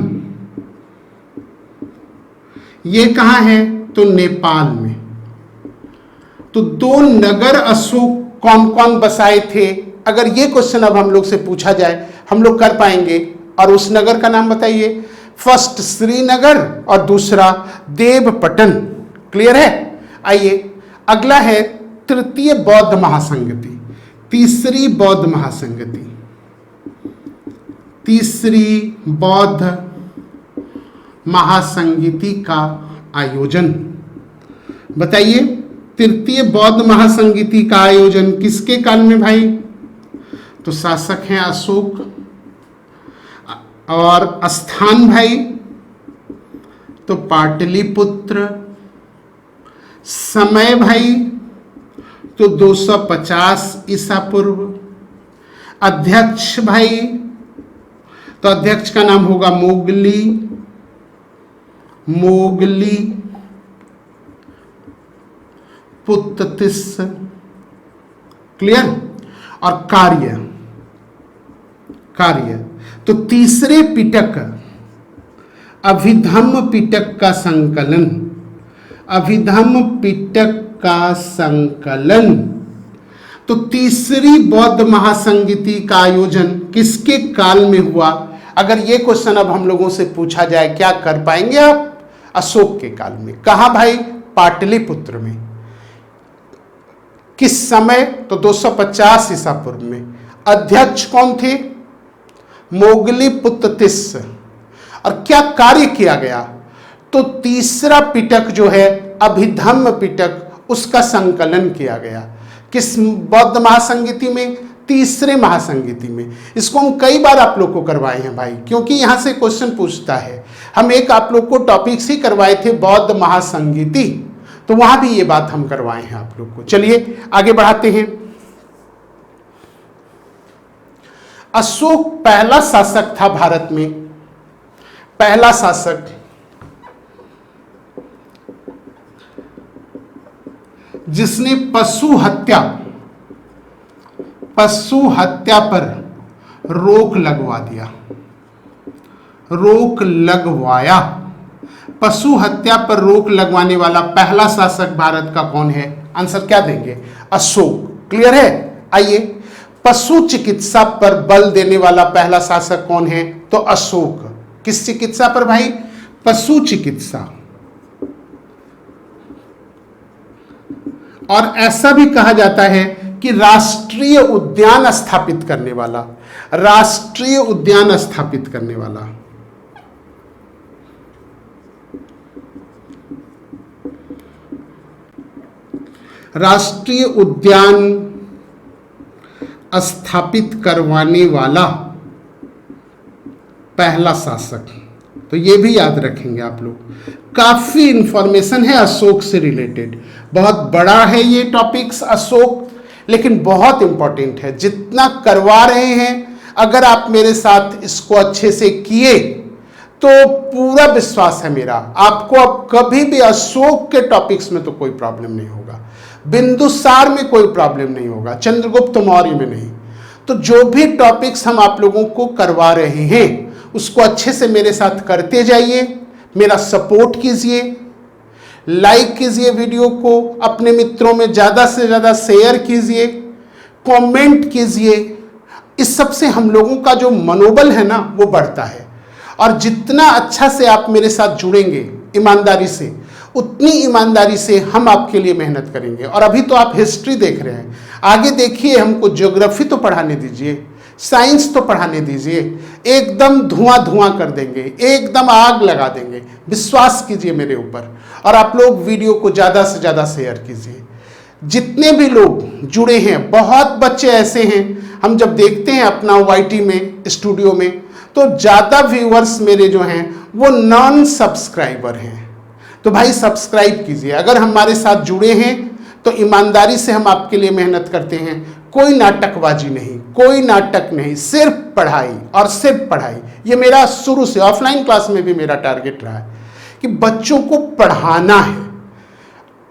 ये कहां है? तो नेपाल में। तो 2 नगर अशोक कौन कौन बसाए थे? अगर ये क्वेश्चन अब हम लोग से पूछा जाए, हम लोग कर पाएंगे। और उस नगर का नाम बताइए। फर्स्ट श्रीनगर और दूसरा देवपट्टन। क्लियर है? आइए अगला है तृतीय बौद्ध महासंगति। तीसरी बौद्ध महासंगति, तीसरी बौद्ध महासंगति का आयोजन। बताइए, तृतीय बौद्ध महासंगति का आयोजन किसके काल में भाई? तो शासक हैं अशोक। और स्थान भाई तो पाटलिपुत्र। समय भाई तो 250 ईसा पूर्व। अध्यक्ष भाई तो अध्यक्ष का नाम होगा मोगली, मोगली पुत्तिस। क्लियर? और कार्य, कार्य तो तीसरे पिटक, अभिधम्म पिटक का संकलन, अभिधम्म पिटक का संकलन। तो तीसरी बौद्ध महासंगति का आयोजन किसके काल में हुआ? अगर ये क्वेश्चन अब हम लोगों से पूछा जाए, क्या कर पाएंगे आप? अशोक के काल में। कहा भाई? पाटलिपुत्र में। किस समय? तो 250 ईसा पूर्व में। अध्यक्ष कौन थे? मोगली पुत्तिस। और क्या कार्य किया गया? तो तीसरा पिटक जो है अभिधम्म पिटक, उसका संकलन किया गया। किस बौद्ध महासंगति में? तीसरे महासंगति में। इसको हम कई बार आप लोग को करवाए हैं भाई, क्योंकि यहां से क्वेश्चन पूछता है। हम एक आप लोग को टॉपिक्स ही करवाए थे बौद्ध महासंगति, तो वहां भी ये बात हम करवाए हैं आप लोग को। चलिए आगे बढ़ाते हैं। अशोक पहला शासक था भारत में, पहला शासक जिसने पशु हत्या पर रोक लगवा दिया, रोक लगवाया। पशु हत्या पर रोक लगवाने वाला पहला शासक भारत का कौन है? आंसर क्या देंगे? अशोक। क्लियर है? आइए, पशु चिकित्सा पर बल देने वाला पहला शासक कौन है? तो अशोक। किस चिकित्सा पर भाई? पशु चिकित्सा। और ऐसा भी कहा जाता है कि राष्ट्रीय उद्यान स्थापित करने वाला, राष्ट्रीय उद्यान स्थापित करने वाला, राष्ट्रीय उद्यान स्थापित करवाने वाला पहला शासक। तो ये भी याद रखेंगे आप लोग। काफी इंफॉर्मेशन है अशोक से रिलेटेड, बहुत बड़ा है ये टॉपिक्स अशोक, लेकिन बहुत इंपॉर्टेंट है। जितना करवा रहे हैं, अगर आप मेरे साथ इसको अच्छे से किए तो पूरा विश्वास है मेरा, आपको अब कभी भी अशोक के टॉपिक्स में तो कोई प्रॉब्लम नहीं होगा, बिंदुसार में कोई प्रॉब्लम नहीं होगा, चंद्रगुप्त मौर्य में नहीं। तो जो भी टॉपिक्स हम आप लोगों को करवा रहे हैं उसको अच्छे से मेरे साथ करते जाइए, मेरा सपोर्ट कीजिए, लाइक कीजिए वीडियो को, अपने मित्रों में ज़्यादा से ज़्यादा शेयर कीजिए, कमेंट कीजिए। इस सब से हम लोगों का जो मनोबल है ना वो बढ़ता है। और जितना अच्छा से आप मेरे साथ जुड़ेंगे ईमानदारी से, उतनी ईमानदारी से हम आपके लिए मेहनत करेंगे। और अभी तो आप हिस्ट्री देख रहे हैं, आगे देखिए, हमको ज्योग्राफी तो पढ़ाने दीजिए, साइंस तो पढ़ाने दीजिए। एकदम धुआं धुआं कर देंगे, एकदम आग लगा देंगे, विश्वास कीजिए मेरे ऊपर। और आप लोग वीडियो को ज़्यादा से ज़्यादा शेयर कीजिए। जितने भी लोग जुड़े हैं, बहुत बच्चे ऐसे हैं, हम जब देखते हैं अपना YT में स्टूडियो में, तो ज़्यादा व्यूअर्स मेरे जो हैं वो नॉन सब्सक्राइबर हैं। तो भाई सब्सक्राइब कीजिए। अगर हमारे साथ जुड़े हैं तो ईमानदारी से हम आपके लिए मेहनत करते हैं, कोई नाटकबाजी नहीं, कोई नाटक नहीं, सिर्फ पढ़ाई और सिर्फ पढ़ाई। ये मेरा शुरू से ऑफलाइन क्लास में भी मेरा टारगेट रहा है कि बच्चों को पढ़ाना है,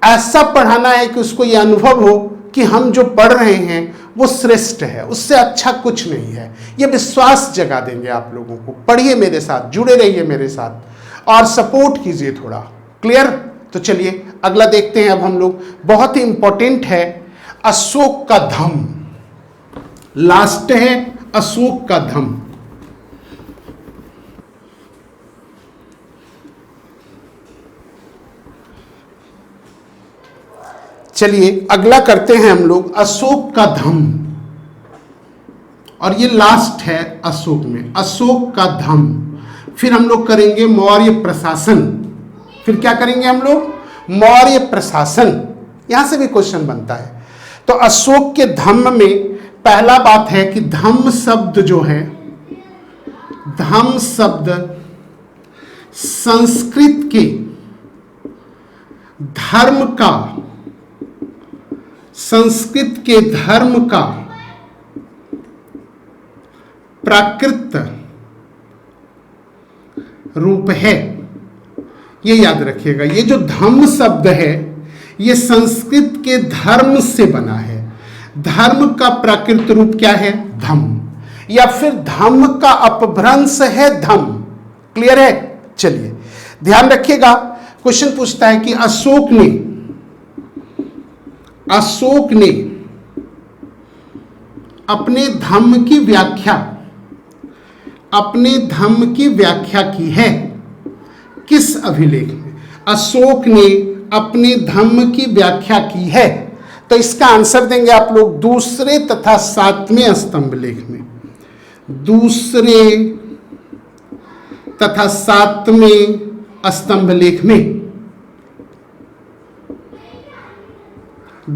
ऐसा पढ़ाना है कि उसको ये अनुभव हो कि हम जो पढ़ रहे हैं वो श्रेष्ठ है, उससे अच्छा कुछ नहीं है। ये विश्वास जगा देंगे आप लोगों को। पढ़िए मेरे साथ, जुड़े रहिए मेरे साथ और सपोर्ट कीजिए थोड़ा। क्लियर? तो चलिए अगला देखते हैं अब हम लोग। बहुत ही इंपॉर्टेंट है अशोक का धम्म, लास्ट है अशोक का धम्म। चलिए अगला करते हैं हम लोग अशोक का धम्म। और ये लास्ट है अशोक में, अशोक का धम्म। फिर हम लोग करेंगे मौर्य प्रशासन। फिर क्या करेंगे हम लोग? मौर्य प्रशासन। यहां से भी क्वेश्चन बनता है। तो अशोक के धम्म में पहला बात है कि धम्म शब्द जो है, धम्म शब्द संस्कृत के धर्म का, संस्कृत के धर्म का प्राकृत रूप है। ये याद रखिएगा, ये जो धम्म शब्द है ये संस्कृत के धर्म से बना है। धर्म का प्राकृत रूप क्या है? धम्म, या फिर धम्म का अपभ्रंश है धम्म। क्लियर है? चलिए ध्यान रखिएगा। क्वेश्चन पूछता है कि अशोक ने अपने धम्म की व्याख्या, अपने धम्म की व्याख्या की है किस अभिलेख में? अशोक ने अपने धम्म की व्याख्या की है, तो इसका आंसर देंगे आप लोग दूसरे तथा सातवें स्तंभ लेख में। दूसरे तथा सातवें स्तंभ लेख में,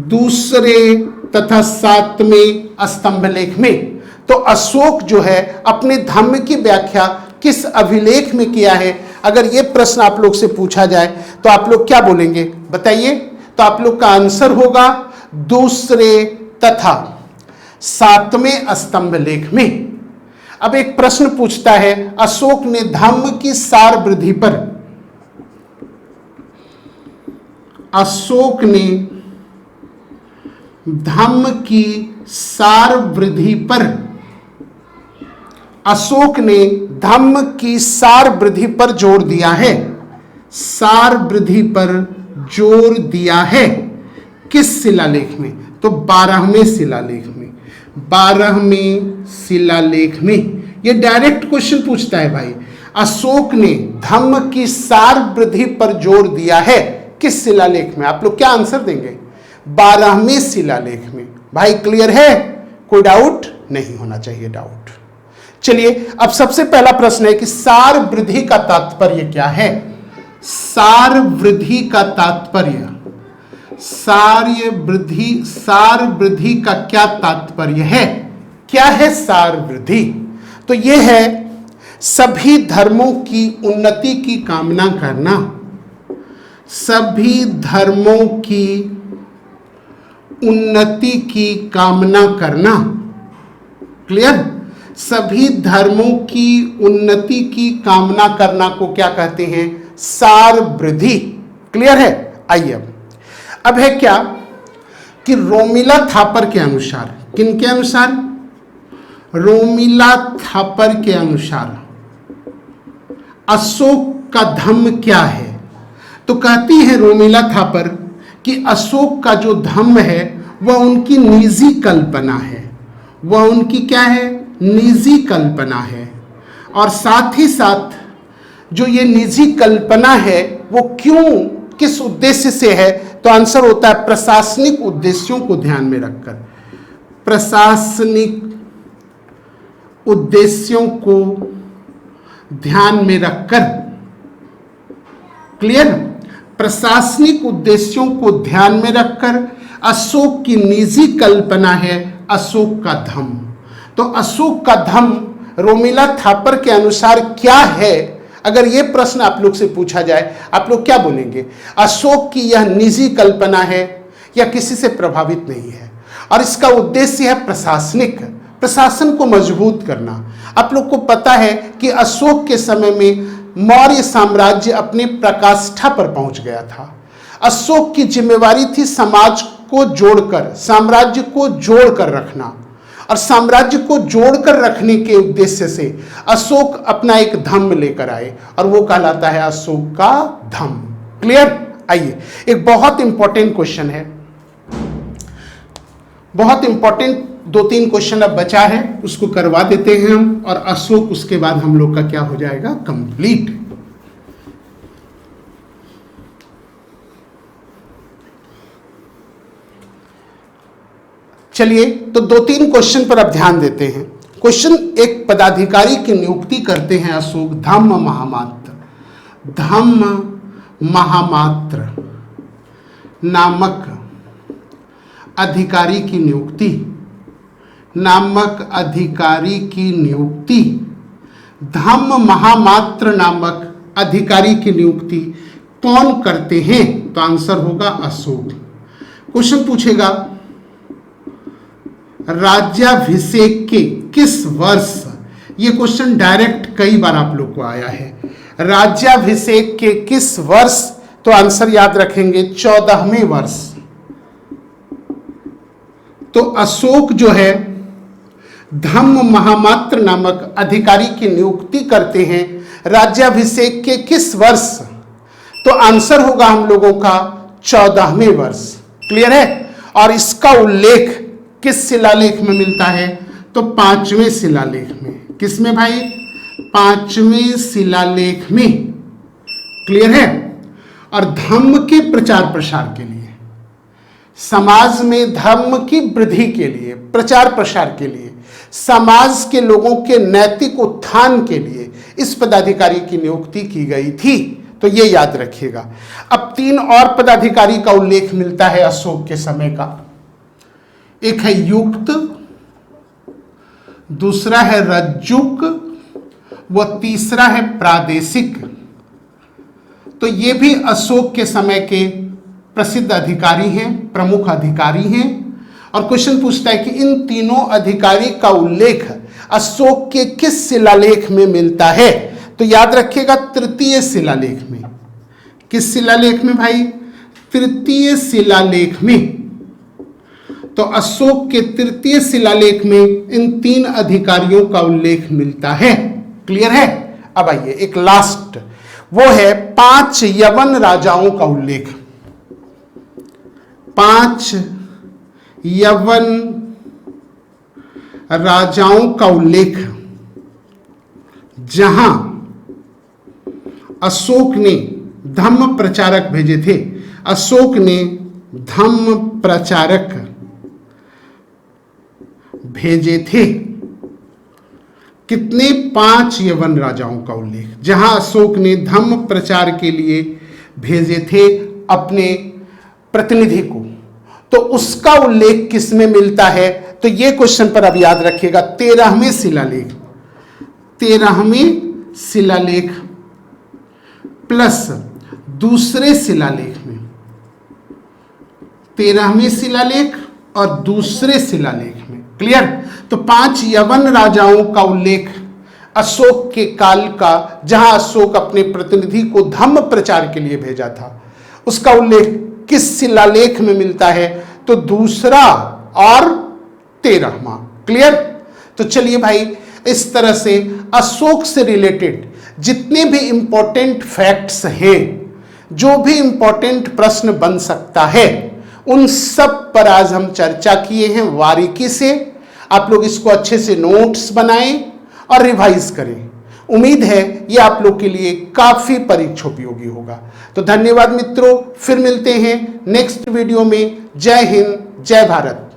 दूसरे तथा सातवें स्तंभ लेख में। तो अशोक जो है अपने धम्म की व्याख्या किस अभिलेख में किया है? अगर यह प्रश्न आप लोग से पूछा जाए तो आप लोग क्या बोलेंगे बताइए? तो आप लोग का आंसर होगा दूसरे तथा सातवें स्तंभ लेख में। अब एक प्रश्न पूछता है, अशोक ने धम्म की सार वृद्धि पर, अशोक ने धम्म की सार वृद्धि पर, अशोक ने धम्म की सार वृद्धि पर जोर दिया है। सार वृद्धि पर जोर दिया है किस शिलालेख में? तो 12वें शिलालेख में। 12वें शिलालेख में ये डायरेक्ट क्वेश्चन पूछता है भाई, अशोक ने धम्म की सार वृद्धि पर जोर दिया है किस शिलालेख में? आप लोग क्या आंसर देंगे? 12वें शिलालेख में। भाई क्लियर है? कोई डाउट नहीं होना चाहिए डाउट। चलिए अब सबसे पहला प्रश्न है कि सार वृद्धि का तात्पर्य क्या है? सार वृद्धि का तात्पर्य, सार वृद्धि का क्या तात्पर्य है? क्या है सार वृद्धि? तो यह है सभी धर्मों की उन्नति की कामना करना, सभी धर्मों की उन्नति की कामना करना। क्लियर? सभी धर्मों की उन्नति की कामना करना को क्या कहते हैं? सार वृद्धि। क्लियर है? आइए अब है क्या कि रोमिला थापर के अनुसार, किन के अनुसार? रोमिला थापर के अनुसार अशोक का धम्म क्या है? तो कहती है रोमिला थापर कि अशोक का जो धम्म है वह उनकी निजी कल्पना है। वह उनकी क्या है? निजी कल्पना है। और साथ ही साथ जो ये निजी कल्पना है वो क्यों, किस उद्देश्य से है? तो आंसर होता है प्रशासनिक उद्देश्यों को ध्यान में रखकर। प्रशासनिक उद्देश्यों को ध्यान में रखकर। क्लियर? प्रशासनिक उद्देश्यों को ध्यान में रखकर अशोक की निजी कल्पना है अशोक का धम्म। तो अशोक का धम्म रोमिला थापर के अनुसार क्या है? अगर यह प्रश्न आप लोग से पूछा जाए आप लोग क्या बोलेंगे? अशोक की यह निजी कल्पना है या किसी से प्रभावित नहीं है, और इसका उद्देश्य है प्रशासनिक, प्रशासन को मजबूत करना। आप लोग को पता है कि अशोक के समय में मौर्य साम्राज्य अपने पराकाष्ठा पर पहुंच गया था। अशोक की जिम्मेवारी थी समाज को जोड़कर, साम्राज्य को जोड़कर रखना, और साम्राज्य को जोड़कर रखने के उद्देश्य से अशोक अपना एक धम्म लेकर आए और वो कहलाता है अशोक का धम्म। क्लियर? आइए एक बहुत इंपॉर्टेंट क्वेश्चन है, बहुत इंपॉर्टेंट 2-3 क्वेश्चन अब बचा है, उसको करवा देते हैं हम, और अशोक उसके बाद हम लोग का क्या हो जाएगा? कंप्लीट। चलिए तो 2-3 क्वेश्चन पर अब ध्यान देते हैं। क्वेश्चन, एक पदाधिकारी की नियुक्ति करते हैं अशोक धम्म महामात्र नामक अधिकारी की नियुक्ति धम्म महामात्र नामक अधिकारी की नियुक्ति कौन करते हैं? तो आंसर होगा अशोक। क्वेश्चन पूछेगा राज्याभिषेक के किस वर्ष, ये क्वेश्चन डायरेक्ट कई बार आप लोग को आया है, राज्याभिषेक के किस वर्ष? तो आंसर याद रखेंगे 14वें वर्ष। तो अशोक जो है धम्म महामात्र नामक अधिकारी की नियुक्ति करते हैं राज्याभिषेक के किस वर्ष? तो आंसर होगा हम लोगों का 14वें वर्ष। क्लियर है? और इसका उल्लेख किस शिलालेख में मिलता है? तो 5वें शिलालेख में। किसमें भाई? 5वें शिलालेख में। क्लियर है? और धम्म के प्रचार प्रसार के लिए, समाज में धर्म की वृद्धि के लिए, प्रचार प्रसार के लिए, समाज के लोगों के नैतिक उत्थान के लिए इस पदाधिकारी की नियुक्ति की गई थी। तो ये याद रखिएगा। अब 3 और पदाधिकारी का उल्लेख मिलता है अशोक के समय का। एक है युक्त, दूसरा है रज्जुक, व तीसरा है प्रादेशिक। तो ये भी अशोक के समय के प्रसिद्ध अधिकारी हैं, प्रमुख अधिकारी हैं। और क्वेश्चन पूछता है कि इन तीनों अधिकारी का उल्लेख अशोक के किस शिलालेख में मिलता है? तो याद रखिएगा तृतीय शिलालेख में। किस शिलालेख में भाई? तृतीय शिलालेख में। तो अशोक के तृतीय शिलालेख में इन 3 अधिकारियों का उल्लेख मिलता है। क्लियर है? अब आइए एक लास्ट, वो है 5 यवन राजाओं का उल्लेख। 5 यवन राजाओं का उल्लेख, जहां अशोक ने धम्म प्रचारक भेजे थे। अशोक ने धम्म प्रचारक भेजे थे। कितने? 5 यवन राजाओं का उल्लेख, जहां अशोक ने धम्म प्रचार के लिए भेजे थे अपने प्रतिनिधि को। तो उसका उल्लेख किस में मिलता है? तो ये क्वेश्चन पर अब याद रखिएगा 13वें शिलालेख। 13वें शिलालेख प्लस दूसरे शिलालेख में। 13वें शिलालेख और दूसरे शिलालेख में। क्लियर? तो 5 यवन राजाओं का उल्लेख अशोक के काल का, जहां अशोक अपने प्रतिनिधि को धम्म प्रचार के लिए भेजा था, उसका उल्लेख किस शिलालेख में मिलता है? तो दूसरा और 13वां। क्लियर? तो चलिए भाई, इस तरह से अशोक से रिलेटेड जितने भी इंपॉर्टेंट फैक्ट्स हैं, जो भी इंपॉर्टेंट प्रश्न बन सकता है, उन सब पर आज हम चर्चा किए हैं बारीकी से। आप लोग इसको अच्छे से नोट्स बनाएं और रिवाइज करें। उम्मीद है ये आप लोग के लिए काफी परीक्षा उपयोगी होगा। तो धन्यवाद मित्रों, फिर मिलते हैं नेक्स्ट वीडियो में। जय हिंद, जय भारत।